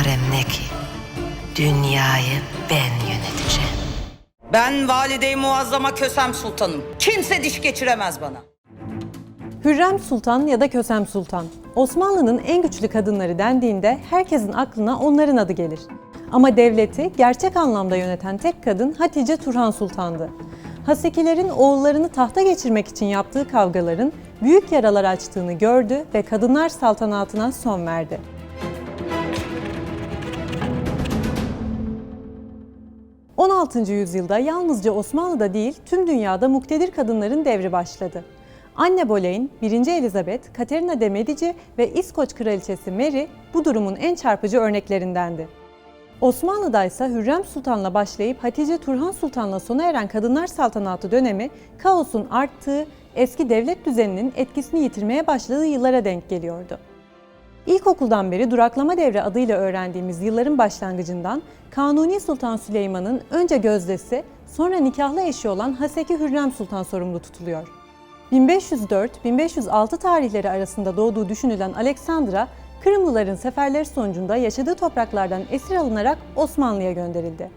harem ne ki? Dünyayı ben yöneteceğim. Ben Valide-i Muazzama Kösem Sultanım. Kimse diş geçiremez bana. Hürrem Sultan ya da Kösem Sultan, Osmanlı'nın en güçlü kadınları dendiğinde herkesin aklına onların adı gelir. Ama devleti gerçek anlamda yöneten tek kadın Hatice Turhan Sultan'dı. Hasekilerin oğullarını tahta geçirmek için yaptığı kavgaların büyük yaralar açtığını gördü ve kadınlar saltanatına son verdi. ...16. yüzyılda yalnızca Osmanlı'da değil, tüm dünyada muktedir kadınların devri başladı. Anne Boleyn, 1. Elizabeth, Katerina de Medici ve İskoç Kraliçesi Mary bu durumun en çarpıcı örneklerindendi. Osmanlı'da ise Hürrem Sultan'la başlayıp Hatice Turhan Sultan'la sona eren kadınlar saltanatı dönemi, kaosun arttığı, eski devlet düzeninin etkisini yitirmeye başladığı yıllara denk geliyordu. İlkokuldan beri duraklama devri adıyla öğrendiğimiz yılların başlangıcından Kanuni Sultan Süleyman'ın önce gözdesi, sonra nikahlı eşi olan Haseki Hürrem Sultan sorumlu tutuluyor. 1504-1506 tarihleri arasında doğduğu düşünülen Aleksandra, Kırımlıların seferleri sonucunda yaşadığı topraklardan esir alınarak Osmanlı'ya gönderildi.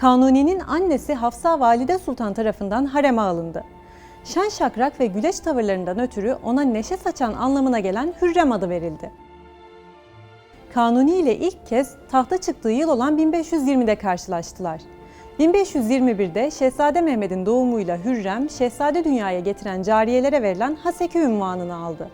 Kanuni'nin annesi Hafsa Valide Sultan tarafından hareme alındı. Şen şakrak ve güleç tavırlarından ötürü ona neşe saçan anlamına gelen Hürrem adı verildi. Kanuni ile ilk kez tahta çıktığı yıl olan 1520'de karşılaştılar. 1521'de Şehzade Mehmet'in doğumuyla Hürrem, Şehzade dünyaya getiren cariyelere verilen Haseki unvanını aldı.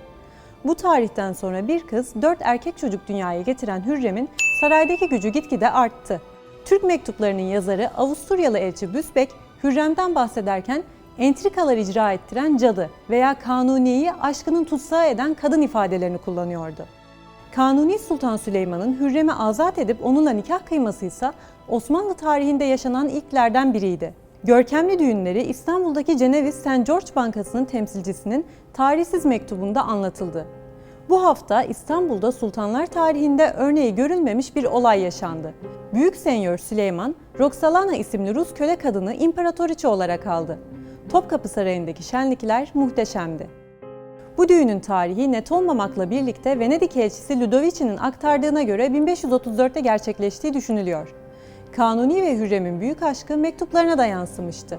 Bu tarihten sonra bir kız, 4 erkek çocuk dünyaya getiren Hürrem'in saraydaki gücü gitgide arttı. Türk mektuplarının yazarı Avusturyalı elçi Büsbek, Hürrem'den bahsederken entrikalar icra ettiren cadı veya Kanuni'yi aşkının tutsağı eden kadın ifadelerini kullanıyordu. Kanuni Sultan Süleyman'ın Hürrem'i azat edip onunla nikah kıyması ise Osmanlı tarihinde yaşanan ilklerden biriydi. Görkemli düğünleri İstanbul'daki Ceneviz St. George Bankası'nın temsilcisinin tarihsiz mektubunda anlatıldı. Bu hafta İstanbul'da sultanlar tarihinde örneği görülmemiş bir olay yaşandı. Büyük Senyor Süleyman, Roxalana isimli Rus köle kadını imparatoriçe olarak aldı. Topkapı Sarayı'ndaki şenlikler muhteşemdi. Bu düğünün tarihi net olmamakla birlikte Venedik elçisi Ludovici'nin aktardığına göre 1534'te gerçekleştiği düşünülüyor. Kanuni ve Hürrem'in büyük aşkı mektuplarına da yansımıştı.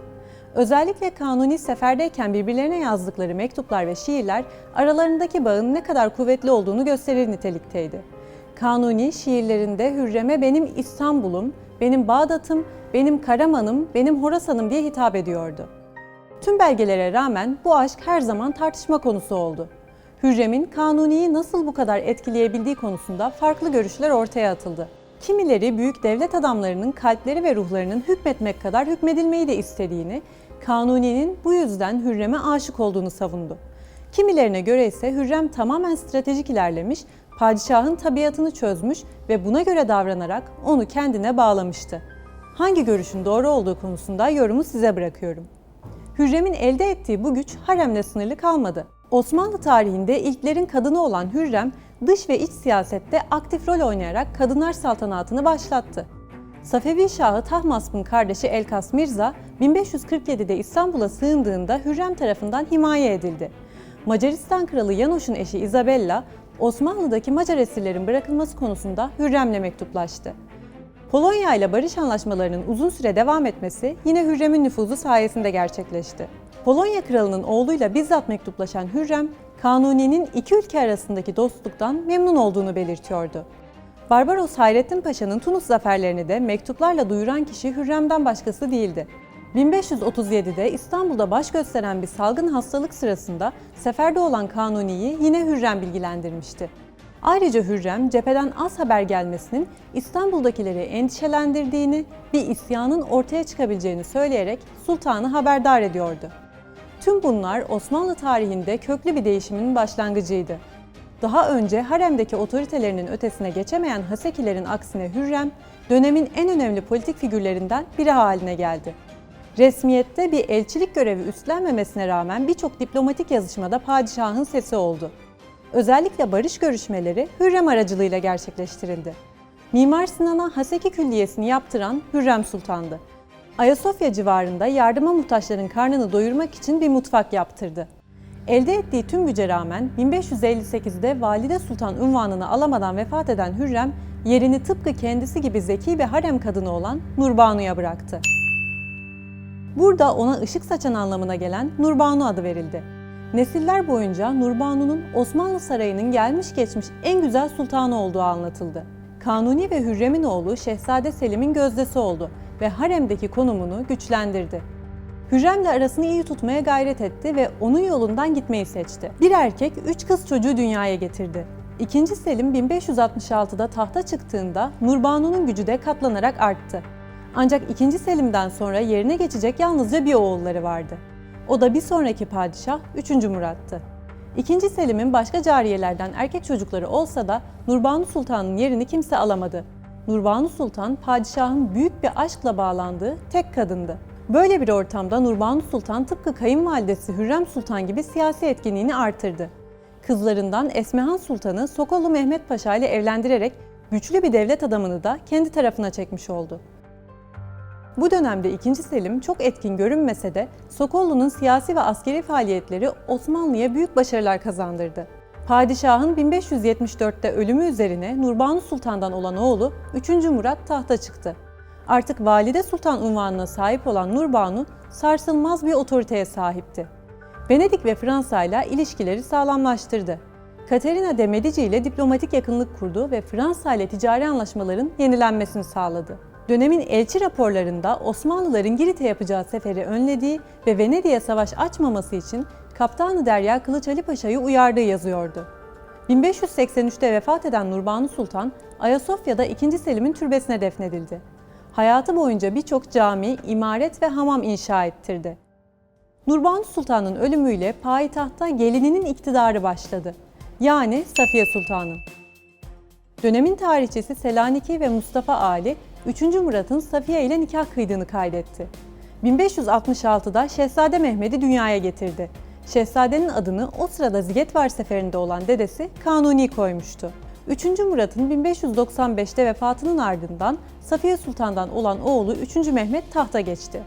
Özellikle Kanuni seferdeyken birbirlerine yazdıkları mektuplar ve şiirler aralarındaki bağın ne kadar kuvvetli olduğunu gösterir nitelikteydi. Kanuni şiirlerinde Hürrem'e benim İstanbul'um, benim Bağdat'ım, benim Karaman'ım, benim Horasan'ım diye hitap ediyordu. Tüm belgelere rağmen bu aşk her zaman tartışma konusu oldu. Hürrem'in Kanuni'yi nasıl bu kadar etkileyebildiği konusunda farklı görüşler ortaya atıldı. Kimileri büyük devlet adamlarının kalpleri ve ruhlarının hükmetmek kadar hükmedilmeyi de istediğini, Kanuni'nin bu yüzden Hürrem'e aşık olduğunu savundu. Kimilerine göre ise Hürrem tamamen stratejik ilerlemiş, padişahın tabiatını çözmüş ve buna göre davranarak onu kendine bağlamıştı. Hangi görüşün doğru olduğu konusunda yorumu size bırakıyorum. Hürrem'in elde ettiği bu güç haremle sınırlı kalmadı. Osmanlı tarihinde ilklerin kadını olan Hürrem, dış ve iç siyasette aktif rol oynayarak kadınlar saltanatını başlattı. Safevi Şahı Tahmasp'ın kardeşi Elkas Mirza, 1547'de İstanbul'a sığındığında Hürrem tarafından himaye edildi. Macaristan Kralı Yanoş'un eşi Isabella, Osmanlı'daki Macar esirlerin bırakılması konusunda Hürrem'le mektuplaştı. Polonya ile barış anlaşmalarının uzun süre devam etmesi yine Hürrem'in nüfuzu sayesinde gerçekleşti. Polonya kralının oğluyla bizzat mektuplaşan Hürrem, Kanuni'nin iki ülke arasındaki dostluktan memnun olduğunu belirtiyordu. Barbaros Hayrettin Paşa'nın Tunus zaferlerini de mektuplarla duyuran kişi Hürrem'den başkası değildi. 1537'de İstanbul'da baş gösteren bir salgın hastalık sırasında seferde olan Kanuni'yi yine Hürrem bilgilendirmişti. Ayrıca Hürrem, cepheden az haber gelmesinin İstanbul'dakileri endişelendirdiğini, bir isyanın ortaya çıkabileceğini söyleyerek sultanı haberdar ediyordu. Tüm bunlar Osmanlı tarihinde köklü bir değişimin başlangıcıydı. Daha önce haremdeki otoritelerinin ötesine geçemeyen Hasekilerin aksine Hürrem, dönemin en önemli politik figürlerinden biri haline geldi. Resmiyette bir elçilik görevi üstlenmemesine rağmen birçok diplomatik yazışmada padişahın sesi oldu. Özellikle barış görüşmeleri Hürrem aracılığıyla gerçekleştirildi. Mimar Sinan'a Haseki Külliyesi'ni yaptıran Hürrem Sultan'dı. Ayasofya civarında yardıma muhtaçların karnını doyurmak için bir mutfak yaptırdı. Elde ettiği tüm güce rağmen 1558'de Valide Sultan unvanını alamadan vefat eden Hürrem, yerini tıpkı kendisi gibi zeki ve harem kadını olan Nurbanu'ya bıraktı. Burada ona ışık saçan anlamına gelen Nurbanu adı verildi. Nesiller boyunca Nurbanu'nun Osmanlı Sarayı'nın gelmiş geçmiş en güzel sultanı olduğu anlatıldı. Kanuni ve Hürrem'in oğlu Şehzade Selim'in gözdesi oldu ve haremdeki konumunu güçlendirdi. Hürrem'le arasını iyi tutmaya gayret etti ve onun yolundan gitmeyi seçti. Bir erkek, 3 kız çocuğu dünyaya getirdi. İkinci Selim 1566'da tahta çıktığında Nurbanu'nun gücü de katlanarak arttı. Ancak 2. Selim'den sonra yerine geçecek yalnızca bir oğulları vardı. O da bir sonraki padişah 3. Murat'tı. 2. Selim'in başka cariyelerden erkek çocukları olsa da Nurbanu Sultan'ın yerini kimse alamadı. Nurbanu Sultan, padişahın büyük bir aşkla bağlandığı tek kadındı. Böyle bir ortamda Nurbanu Sultan tıpkı kayınvalidesi Hürrem Sultan gibi siyasi etkinliğini artırdı. Kızlarından Esmehan Sultan'ı Sokollu Mehmet Paşa ile evlendirerek güçlü bir devlet adamını da kendi tarafına çekmiş oldu. Bu dönemde 2. Selim çok etkin görünmese de Sokollu'nun siyasi ve askeri faaliyetleri Osmanlı'ya büyük başarılar kazandırdı. Padişahın 1574'te ölümü üzerine Nurbanu Sultan'dan olan oğlu 3. Murat tahta çıktı. Artık Valide Sultan unvanına sahip olan Nurbanu sarsılmaz bir otoriteye sahipti. Venedik ve Fransa ile ilişkileri sağlamlaştırdı. Caterina de Medici ile diplomatik yakınlık kurdu ve Fransa ile ticari anlaşmaların yenilenmesini sağladı. Dönemin elçi raporlarında Osmanlıların Girit'e yapacağı seferi önlediği ve Venedik'e savaş açmaması için Kaptanı Derya Kılıç Ali Paşa'yı uyardığı yazıyordu. 1583'te vefat eden Nurbanu Sultan, Ayasofya'da 2. Selim'in türbesine defnedildi. Hayatı boyunca birçok cami, imaret ve hamam inşa ettirdi. Nurbanu Sultan'ın ölümüyle payitahtta gelininin iktidarı başladı. Yani Safiye Sultan'ın. Dönemin tarihçisi Selanik'i ve Mustafa Ali, 3. Murat'ın Safiye ile nikah kıydığını kaydetti. 1566'da Şehzade Mehmet'i dünyaya getirdi. Şehzadenin adını o sırada Zigetvar seferinde olan dedesi Kanuni koymuştu. 3. Murat'ın 1595'te vefatının ardından Safiye Sultan'dan olan oğlu 3. Mehmet tahta geçti.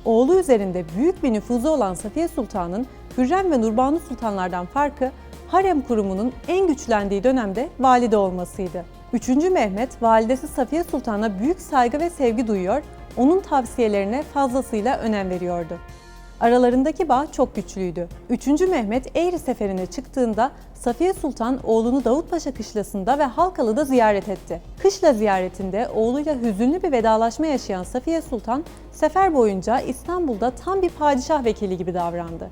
Oğlu üzerinde büyük bir nüfuzu olan Safiye Sultan'ın Hürrem ve Nurbanu Sultanlardan farkı, harem kurumunun en güçlendiği dönemde valide olmasıydı. 3. Mehmet, validesi Safiye Sultan'a büyük saygı ve sevgi duyuyor, onun tavsiyelerine fazlasıyla önem veriyordu. Aralarındaki bağ çok güçlüydü. 3. Mehmet Eğri seferine çıktığında Safiye Sultan oğlunu Davutpaşa Kışlası'nda ve Halkalı'da ziyaret etti. Kışla ziyaretinde oğluyla hüzünlü bir vedalaşma yaşayan Safiye Sultan, sefer boyunca İstanbul'da tam bir padişah vekili gibi davrandı.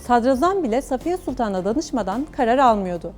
Sadrazam bile Safiye Sultan'a danışmadan karar almıyordu.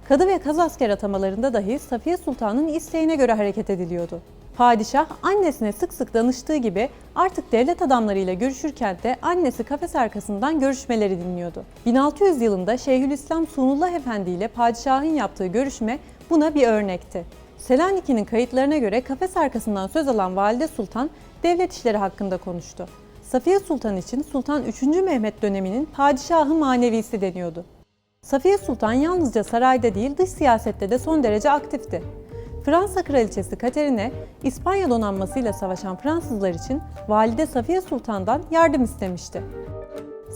Kadı ve kaz asker atamalarında dahi Safiye Sultan'ın isteğine göre hareket ediliyordu. Padişah annesine sık sık danıştığı gibi artık devlet adamlarıyla görüşürken de annesi kafes arkasından görüşmeleri dinliyordu. 1600 yılında Şeyhülislam Sunullah Efendi ile padişahın yaptığı görüşme buna bir örnekti. Selanik'in kayıtlarına göre kafes arkasından söz alan Valide Sultan devlet işleri hakkında konuştu. Safiye Sultan için Sultan 3. Mehmet döneminin padişahı manevisi deniyordu. Safiye Sultan yalnızca sarayda değil dış siyasette de son derece aktifti. Fransa Kraliçesi Caterina, İspanya donanmasıyla savaşan Fransızlar için Valide Safiye Sultan'dan yardım istemişti.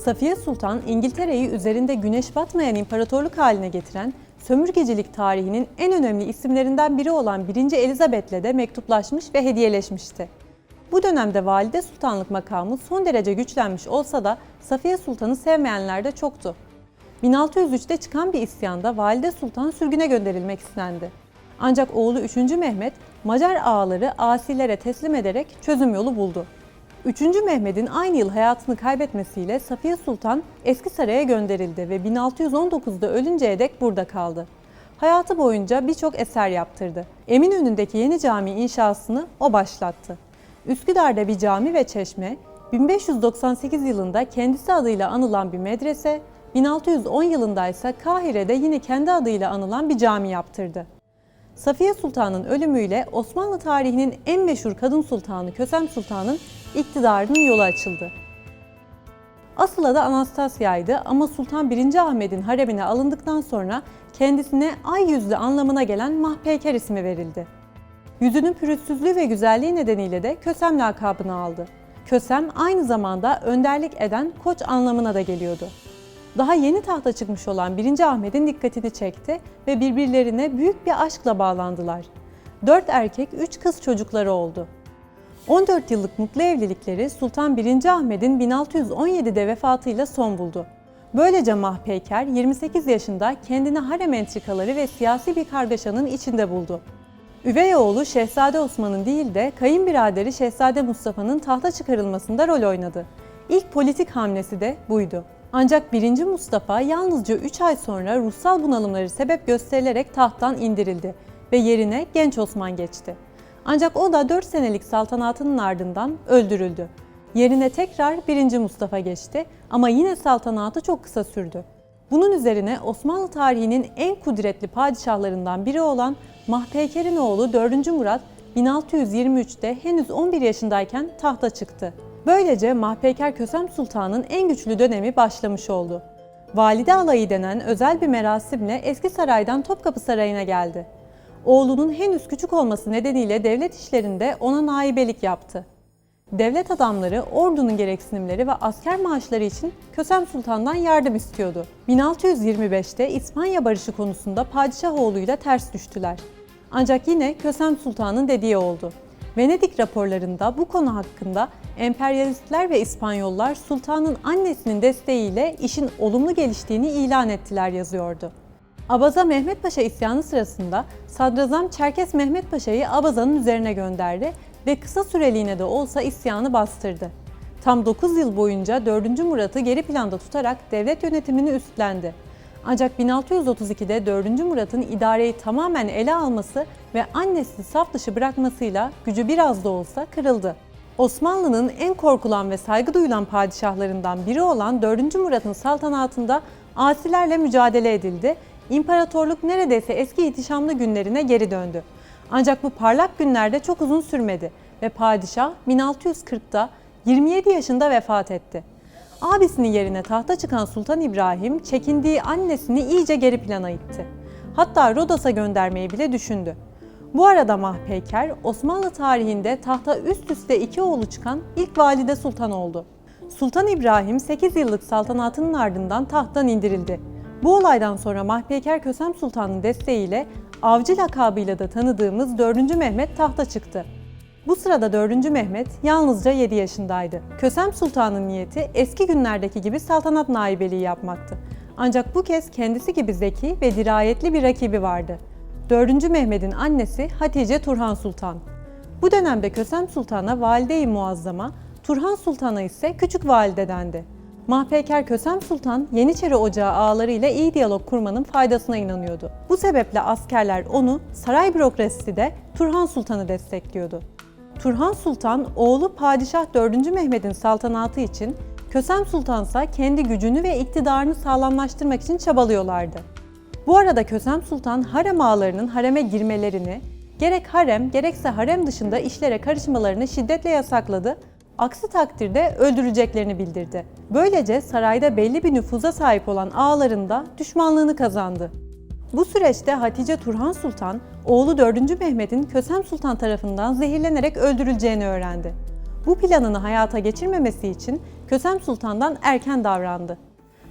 Safiye Sultan, İngiltere'yi üzerinde güneş batmayan imparatorluk haline getiren, sömürgecilik tarihinin en önemli isimlerinden biri olan 1. Elizabeth'le de mektuplaşmış ve hediyeleşmişti. Bu dönemde Valide Sultanlık makamı son derece güçlenmiş olsa da Safiye Sultan'ı sevmeyenler de çoktu. 1603'te çıkan bir isyanda Valide Sultan sürgüne gönderilmek istendi. Ancak oğlu 3. Mehmet, Macar ağaları asilere teslim ederek çözüm yolu buldu. 3. Mehmet'in aynı yıl hayatını kaybetmesiyle Safiye Sultan eski saraya gönderildi ve 1619'da ölünceye dek burada kaldı. Hayatı boyunca birçok eser yaptırdı. Eminönü'ndeki yeni cami inşasını o başlattı. Üsküdar'da bir cami ve çeşme, 1598 yılında kendisi adıyla anılan bir medrese, 1610 yılında ise Kahire'de yine kendi adıyla anılan bir cami yaptırdı. Safiye Sultan'ın ölümüyle Osmanlı tarihinin en meşhur kadın sultanı Kösem Sultan'ın iktidarının yolu açıldı. Asıl adı Anastasya'ydı ama Sultan 1. Ahmet'in haremine alındıktan sonra kendisine ay yüzlü anlamına gelen Mahpeyker ismi verildi. Yüzünün pürüzsüzlüğü ve güzelliği nedeniyle de Kösem lakabını aldı. Kösem aynı zamanda önderlik eden koç anlamına da geliyordu. Daha yeni tahta çıkmış olan 1. Ahmet'in dikkatini çekti ve birbirlerine büyük bir aşkla bağlandılar. 4 erkek 3 kız çocukları oldu. 14 yıllık mutlu evlilikleri Sultan 1. Ahmet'in 1617'de vefatıyla son buldu. Böylece Mahpeyker 28 yaşında kendini harem entrikaları ve siyasi bir kargaşanın içinde buldu. Üvey oğlu Şehzade Osman'ın değil de kayınbiraderi Şehzade Mustafa'nın tahta çıkarılmasında rol oynadı. İlk politik hamlesi de buydu. Ancak 1. Mustafa yalnızca 3 ay sonra ruhsal bunalımları sebep gösterilerek tahttan indirildi ve yerine genç Osman geçti. Ancak o da 4 senelik saltanatının ardından öldürüldü. Yerine tekrar 1. Mustafa geçti ama yine saltanatı çok kısa sürdü. Bunun üzerine Osmanlı tarihinin en kudretli padişahlarından biri olan Mahpeyker'in oğlu 4. Murat 1623'te henüz 11 yaşındayken tahta çıktı. Böylece Mahpeyker Kösem Sultan'ın en güçlü dönemi başlamış oldu. Valide alayı denen özel bir merasimle Eski Saray'dan Topkapı Sarayı'na geldi. Oğlunun henüz küçük olması nedeniyle devlet işlerinde ona naibelik yaptı. Devlet adamları ordunun gereksinimleri ve asker maaşları için Kösem Sultan'dan yardım istiyordu. 1625'te İspanya barışı konusunda padişah oğluyla ters düştüler. Ancak yine Kösem Sultan'ın dediği oldu. Venedik raporlarında bu konu hakkında emperyalistler ve İspanyollar sultanın annesinin desteğiyle işin olumlu geliştiğini ilan ettiler yazıyordu. Abaza Mehmet Paşa isyanı sırasında Sadrazam Çerkes Mehmet Paşa'yı Abaza'nın üzerine gönderdi ve kısa süreliğine de olsa isyanı bastırdı. Tam 9 yıl boyunca 4. Murat'ı geri planda tutarak devlet yönetimini üstlendi. Ancak 1632'de 4. Murat'ın idareyi tamamen ele alması ve annesini saf dışı bırakmasıyla gücü biraz da olsa kırıldı. Osmanlı'nın en korkulan ve saygı duyulan padişahlarından biri olan 4. Murat'ın saltanatında asilerle mücadele edildi. İmparatorluk neredeyse eski ihtişamlı günlerine geri döndü. Ancak bu parlak günlerde çok uzun sürmedi ve padişah 1640'da 27 yaşında vefat etti. Abisinin yerine tahta çıkan Sultan İbrahim çekindiği annesini iyice geri plana itti. Hatta Rodos'a göndermeyi bile düşündü. Bu arada Mahpeyker Osmanlı tarihinde tahta üst üste 2 oğlu çıkan ilk valide sultan oldu. Sultan İbrahim 8 yıllık saltanatının ardından tahttan indirildi. Bu olaydan sonra Mahpeyker Kösem Sultan'ın desteğiyle Avcı lakabıyla da tanıdığımız 4. Mehmet tahta çıktı. Bu sırada 4. Mehmet yalnızca 7 yaşındaydı. Kösem Sultan'ın niyeti eski günlerdeki gibi saltanat naibeliği yapmaktı. Ancak bu kez kendisi gibi zeki ve dirayetli bir rakibi vardı. 4. Mehmet'in annesi Hatice Turhan Sultan. Bu dönemde Kösem Sultan'a Valide-i Muazzama, Turhan Sultan'a ise Küçük Valide dendi. Mahpeyker Kösem Sultan, Yeniçeri Ocağı ağalarıyla iyi diyalog kurmanın faydasına inanıyordu. Bu sebeple askerler onu, saray bürokrasisi de Turhan Sultan'ı destekliyordu. Turhan Sultan, oğlu Padişah 4. Mehmet'in saltanatı için, Kösem Sultan ise kendi gücünü ve iktidarını sağlamlaştırmak için çabalıyorlardı. Bu arada Kösem Sultan, harem ağalarının hareme girmelerini, gerek harem gerekse harem dışında işlere karışmalarını şiddetle yasakladı. Aksi takdirde öldüreceklerini bildirdi. Böylece sarayda belli bir nüfuza sahip olan ağaların da düşmanlığını kazandı. Bu süreçte Hatice Turhan Sultan, oğlu 4. Mehmet'in Kösem Sultan tarafından zehirlenerek öldürüleceğini öğrendi. Bu planını hayata geçirmemesi için Kösem Sultan'dan erken davrandı.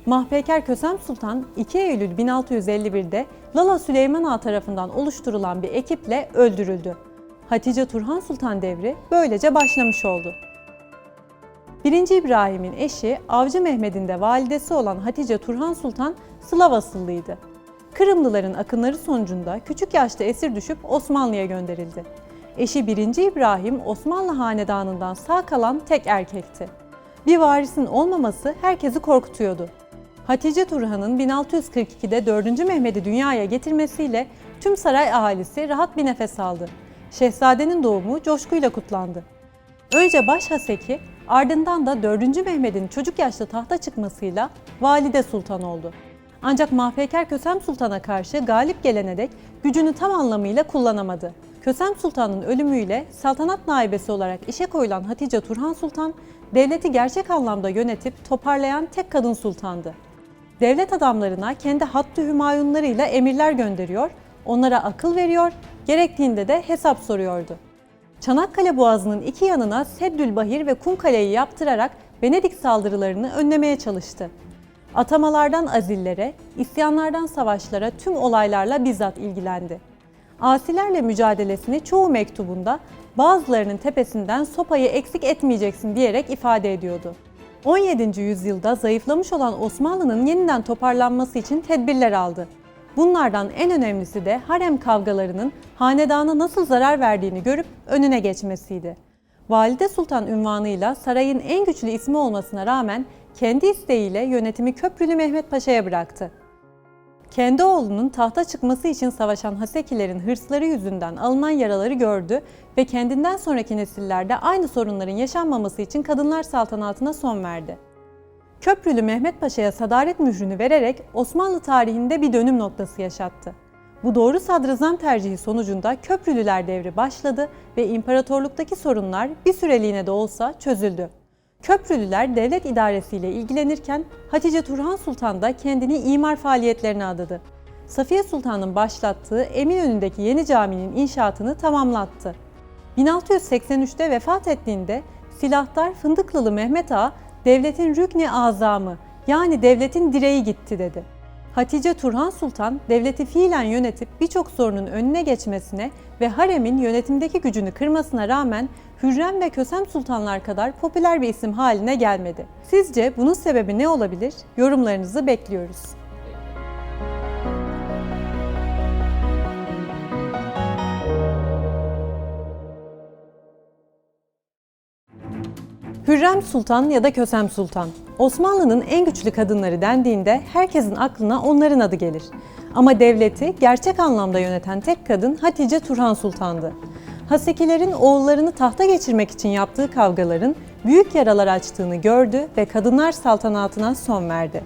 Mahpeyker Kösem Sultan 2 Eylül 1651'de Lala Süleyman Ağa tarafından oluşturulan bir ekiple öldürüldü. Hatice Turhan Sultan devri böylece başlamış oldu. 1. İbrahim'in eşi Avcı Mehmet'in de validesi olan Hatice Turhan Sultan Slav asıllıydı. Kırımlıların akınları sonucunda küçük yaşta esir düşüp Osmanlı'ya gönderildi. Eşi 1. İbrahim Osmanlı hanedanından sağ kalan tek erkekti. Bir varisin olmaması herkesi korkutuyordu. Hatice Turhan'ın 1642'de 4. Mehmet'i dünyaya getirmesiyle tüm saray ahalisi rahat bir nefes aldı. Şehzadenin doğumu coşkuyla kutlandı. Önce baş haseki, ardından da 4. Mehmet'in çocuk yaşta tahta çıkmasıyla Valide Sultan oldu. Ancak Mahpeyker Kösem Sultan'a karşı galip gelene dek gücünü tam anlamıyla kullanamadı. Kösem Sultan'ın ölümüyle saltanat naibesi olarak işe koyulan Hatice Turhan Sultan, devleti gerçek anlamda yönetip toparlayan tek kadın sultandı. Devlet adamlarına kendi hattı hümayunlarıyla emirler gönderiyor, onlara akıl veriyor, gerektiğinde de hesap soruyordu. Çanakkale Boğazı'nın iki yanına Seddülbahir ve Kumkale'yi yaptırarak Venedik saldırılarını önlemeye çalıştı. Atamalardan azillere, isyanlardan savaşlara tüm olaylarla bizzat ilgilendi. Asilerle mücadelesini çoğu mektubunda bazılarının tepesinden sopayı eksik etmeyeceksin diyerek ifade ediyordu. 17. yüzyılda zayıflamış olan Osmanlı'nın yeniden toparlanması için tedbirler aldı. Bunlardan en önemlisi de harem kavgalarının hanedana nasıl zarar verdiğini görüp önüne geçmesiydi. Valide Sultan unvanıyla sarayın en güçlü ismi olmasına rağmen kendi isteğiyle yönetimi Köprülü Mehmet Paşa'ya bıraktı. Kendi oğlunun tahta çıkması için savaşan Hasekilerin hırsları yüzünden alınan yaraları gördü ve kendinden sonraki nesillerde aynı sorunların yaşanmaması için kadınlar saltanatına son verdi. Köprülü Mehmet Paşa'ya sadaret mührünü vererek Osmanlı tarihinde bir dönüm noktası yaşattı. Bu doğru sadrazam tercihi sonucunda Köprülüler devri başladı ve imparatorluktaki sorunlar bir süreliğine de olsa çözüldü. Köprülüler devlet idaresiyle ilgilenirken Hatice Turhan Sultan da kendini imar faaliyetlerine adadı. Safiye Sultan'ın başlattığı Eminönü'ndeki yeni caminin inşaatını tamamlattı. 1683'te vefat ettiğinde silahdar Fındıklılı Mehmet Ağa, devletin rükni azamı yani devletin direği gitti dedi. Hatice Turhan Sultan devleti fiilen yönetip birçok sorunun önüne geçmesine ve haremin yönetimdeki gücünü kırmasına rağmen Hürrem ve Kösem Sultanlar kadar popüler bir isim haline gelmedi. Sizce bunun sebebi ne olabilir? Yorumlarınızı bekliyoruz. Hürrem Sultan ya da Kösem Sultan. Osmanlı'nın en güçlü kadınları dendiğinde herkesin aklına onların adı gelir. Ama devleti gerçek anlamda yöneten tek kadın Hatice Turhan Sultan'dı. Hasekilerin oğullarını tahta geçirmek için yaptığı kavgaların büyük yaralar açtığını gördü ve kadınlar saltanatına son verdi.